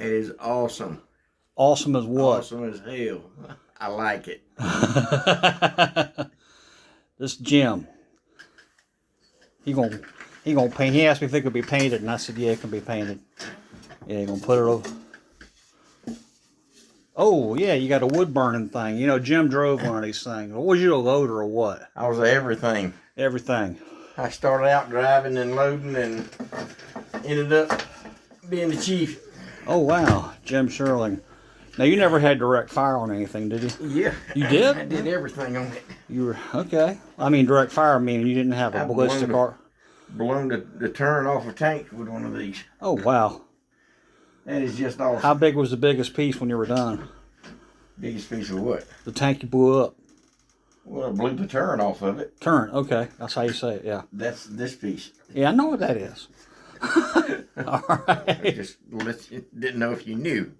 It is awesome. Awesome as what? Awesome as hell. I like it. This Jim. He gonna paint. He asked me if it could be painted, and I said, yeah, it can be painted. Yeah, you're gonna put it over. Oh yeah, you got a wood burning thing. You know, Jim drove one of these things. Was you a loader or what? I was everything. Everything. I started out driving and loading and ended up being the chief. Oh wow, Jim Sherling. Now you never had direct fire on anything, did you? Yeah. You did? I did everything on it. You were okay. I mean, direct fire meaning you didn't have a ballistic arc. Blown the turret off a tank with one of these. Oh wow. That is just awesome. How big was the biggest piece when you were done? Biggest piece of what? The tank you blew up. Well, I blew the turret off of it. Turret, okay. That's how you say it, yeah. That's this piece. Yeah, I know what that is. All right. I just didn't know if you knew.